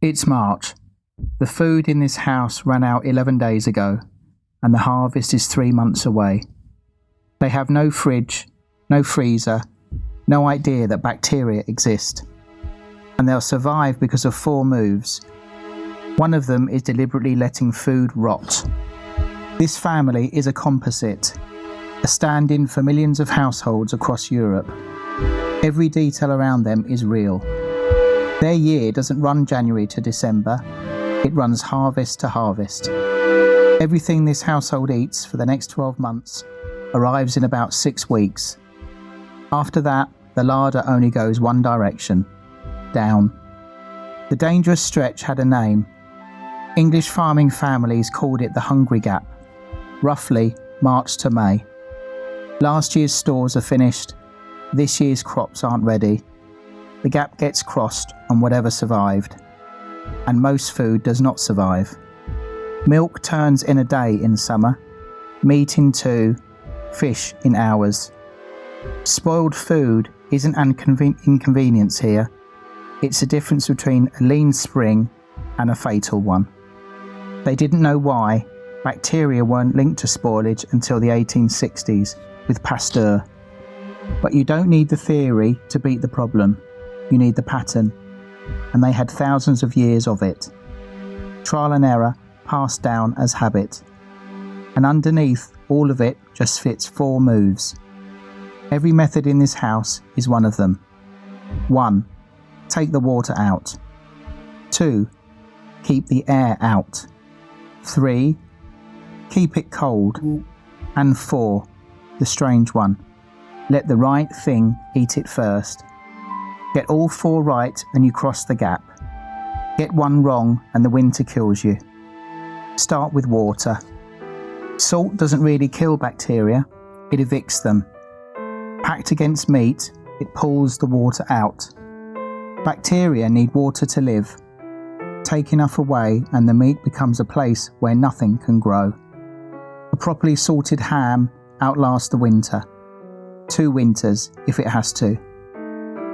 It's March. The food in this house ran out 11 days ago, and the harvest is 3 months away. They have no fridge, no freezer, no idea that bacteria exist. And they'll survive because of 4 moves. One of them is deliberately letting food rot. This family is a composite, a stand-in for millions of households across Europe. Every detail around them is real. Their year doesn't run January to December, it runs harvest to harvest. Everything this household eats for the next 12 months arrives in about 6 weeks. After that, the larder only goes one direction, down. The dangerous stretch had a name. English farming families called it the Hungry Gap, roughly March to May. Last year's stores are finished, this year's crops aren't ready. The gap gets crossed on whatever survived, and most food does not survive. Milk turns in a day in summer, meat in 2, fish in hours. Spoiled food isn't an inconvenience here, it's a difference between a lean spring and a fatal one. They didn't know why bacteria weren't linked to spoilage until the 1860s with Pasteur. But you don't need the theory to beat the problem. You need the pattern, and they had thousands of years of it. Trial and error passed down as habit. And underneath all of it just fits 4 moves. Every method in this house is one of them. 1. Take the water out. 2. Keep the air out. 3. Keep it cold. And 4. The strange one. Let the right thing eat it first. Get all 4 right and you cross the gap. Get 1 wrong and the winter kills you. Start with water. Salt doesn't really kill bacteria, it evicts them. Packed against meat, it pulls the water out. Bacteria need water to live. Take enough away and the meat becomes a place where nothing can grow. A properly salted ham outlasts the winter. 2 winters if it has to.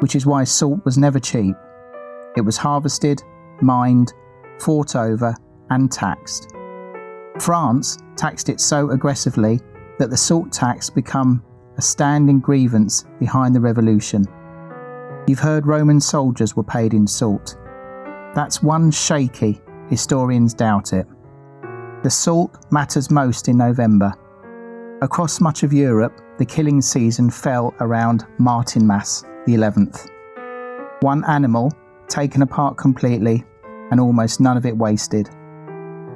Which is why salt was never cheap. It was harvested, mined, fought over and taxed. France taxed it so aggressively that the salt tax became a standing grievance behind the revolution. You've heard Roman soldiers were paid in salt. That's one shaky, historians doubt it. The salt matters most in November. Across much of Europe, the killing season fell around Martinmas, the 11th. 1 animal taken apart completely and almost none of it wasted.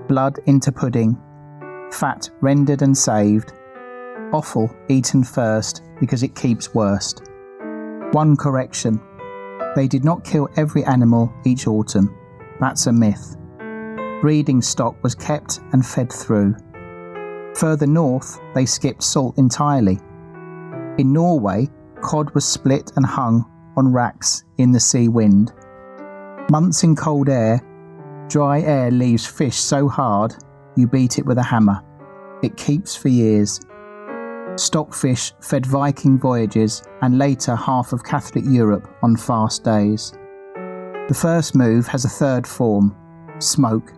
Blood into pudding, fat rendered and saved, offal eaten first because it keeps worst. 1 correction, they did not kill every animal each autumn, that's a myth. Breeding stock was kept and fed through. Further north, they skipped salt entirely. In Norway, cod was split and hung on racks in the sea wind. Months in cold air, dry air leaves fish so hard you beat it with a hammer. It keeps for years. Stockfish fed Viking voyages and later half of Catholic Europe on fast days. The first move has a 3rd form, smoke.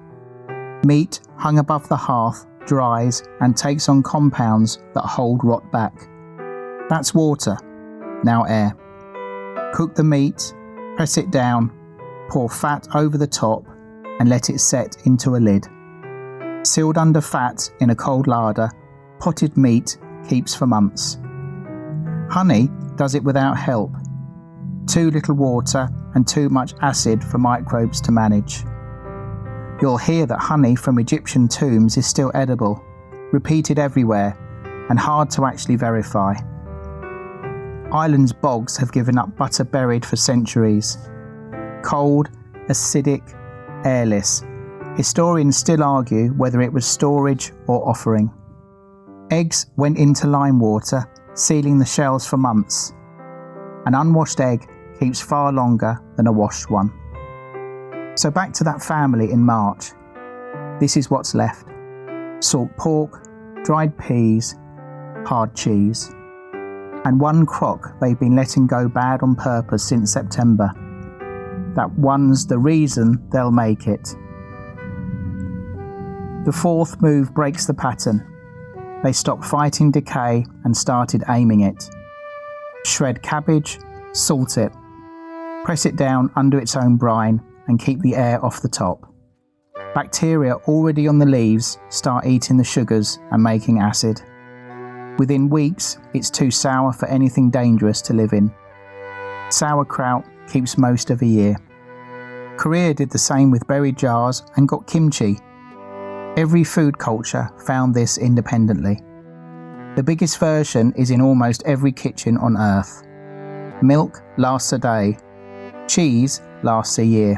Meat hung above the hearth dries and takes on compounds that hold rot back. That's water, now air. Cook the meat, press it down, pour fat over the top and let it set into a lid. Sealed under fat in a cold larder, potted meat keeps for months. Honey does it without help. Too little water and too much acid for microbes to manage. You'll hear that honey from Egyptian tombs is still edible, repeated everywhere, and hard to actually verify. Ireland's bogs have given up butter buried for centuries. Cold, acidic, airless. Historians still argue whether it was storage or offering. Eggs went into lime water, sealing the shells for months. An unwashed egg keeps far longer than a washed one. So back to that family in March. This is what's left. Salt pork, dried peas, hard cheese. And 1 crock they've been letting go bad on purpose since September. that one's the reason they'll make it. The fourth move breaks the pattern. They stopped fighting decay and started aiming it. Shred cabbage, salt it, press it down under its own brine and keep the air off the top. Bacteria already on the leaves start eating the sugars and making acid. Within weeks, it's too sour for anything dangerous to live in. Sauerkraut keeps most of a year. Korea did the same with berry jars and got kimchi. Every food culture found this independently. The biggest version is in almost every kitchen on earth. Milk lasts a day. Cheese lasts a year.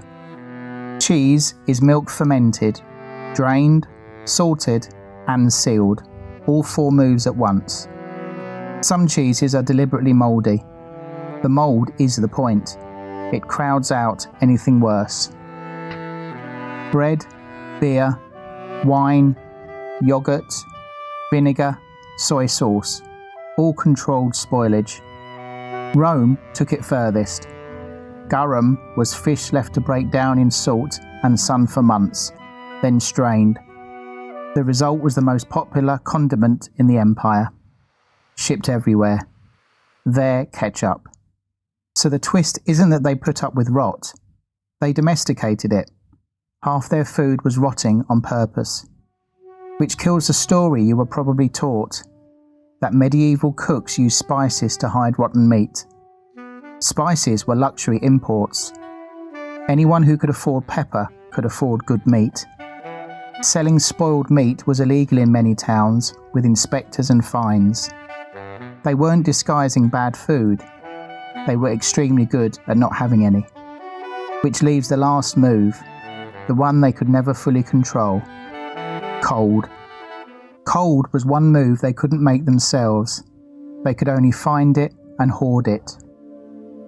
Cheese is milk fermented, drained, salted and sealed, all four moves at once. Some cheeses are deliberately mouldy. The mould is the point. It crowds out anything worse. Bread, beer, wine, yogurt, vinegar, soy sauce, all controlled spoilage. Rome took it furthest. Garum was fish left to break down in salt and sun for months, then strained. The result was the most popular condiment in the empire. Shipped everywhere. Their ketchup. So the twist isn't that they put up with rot. They domesticated it. Half their food was rotting on purpose. Which kills the story you were probably taught, that medieval cooks used spices to hide rotten meat. Spices were luxury imports. Anyone who could afford pepper could afford good meat. Selling spoiled meat was illegal in many towns, with inspectors and fines. They weren't disguising bad food. They were extremely good at not having any. Which leaves the last move, the one they could never fully control. Cold. Cold was one move they couldn't make themselves. They could only find it and hoard it.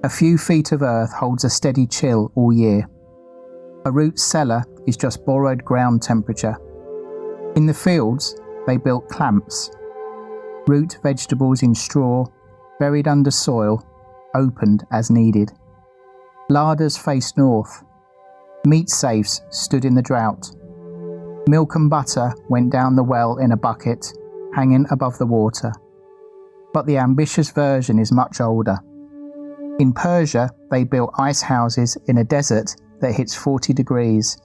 A few feet of earth holds a steady chill all year. A root cellar is just borrowed ground temperature. In the fields, they built clamps. Root vegetables in straw, buried under soil, opened as needed. Larders faced north. Meat safes stood in the drought. Milk and butter went down the well in a bucket, hanging above the water. But the ambitious version is much older. In Persia, they built ice houses in a desert that hits 40 degrees.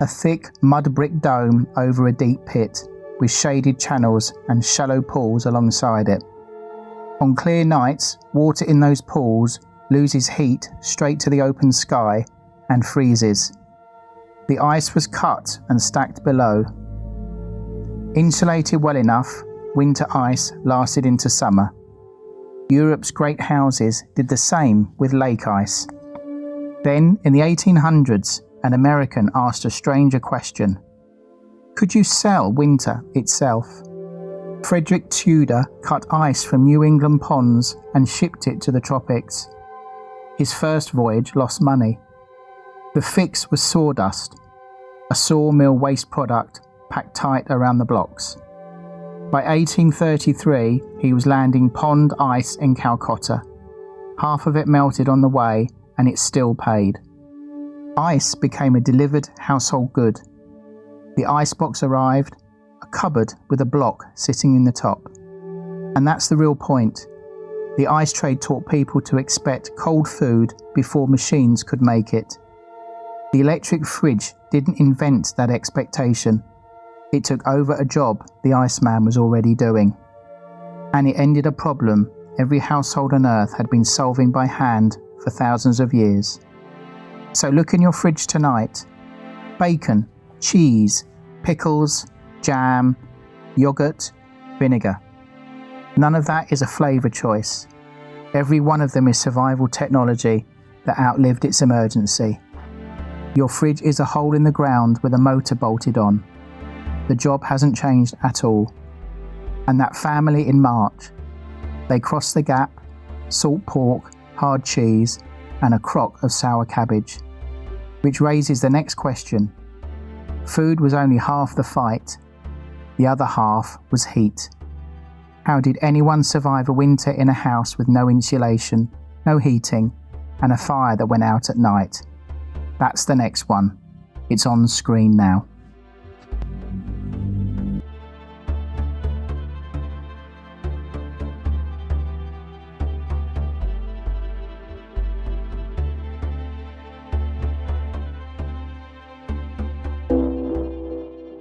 A thick mud brick dome over a deep pit, with shaded channels and shallow pools alongside it. On clear nights, water in those pools loses heat straight to the open sky and freezes. The ice was cut and stacked below. Insulated well enough, winter ice lasted into summer. Europe's great houses did the same with lake ice. Then, in the 1800s, an American asked a stranger question. Could you sell winter itself? Frederick Tudor cut ice from New England ponds and shipped it to the tropics. His first voyage lost money. The fix was sawdust, a sawmill waste product packed tight around the blocks. By 1833, he was landing pond ice in Calcutta. Half of it melted on the way, and it still paid. Ice became a delivered household good. The icebox arrived, a cupboard with a block sitting in the top. And that's the real point. The ice trade taught people to expect cold food before machines could make it. The electric fridge didn't invent that expectation. It took over a job the Iceman was already doing. And it ended a problem every household on Earth had been solving by hand for thousands of years. So look in your fridge tonight. Bacon, cheese, pickles, jam, yogurt, vinegar. None of that is a flavour choice. Every one of them is survival technology that outlived its emergency. Your fridge is a hole in the ground with a motor bolted on. The job hasn't changed at all. And that family in March, they crossed the gap, salt pork, hard cheese, and a crock of sour cabbage. Which raises the next question. Food was only half the fight. The other half was heat. How did anyone survive a winter in a house with no insulation, no heating, and a fire that went out at night. That's the next one. It's on screen now.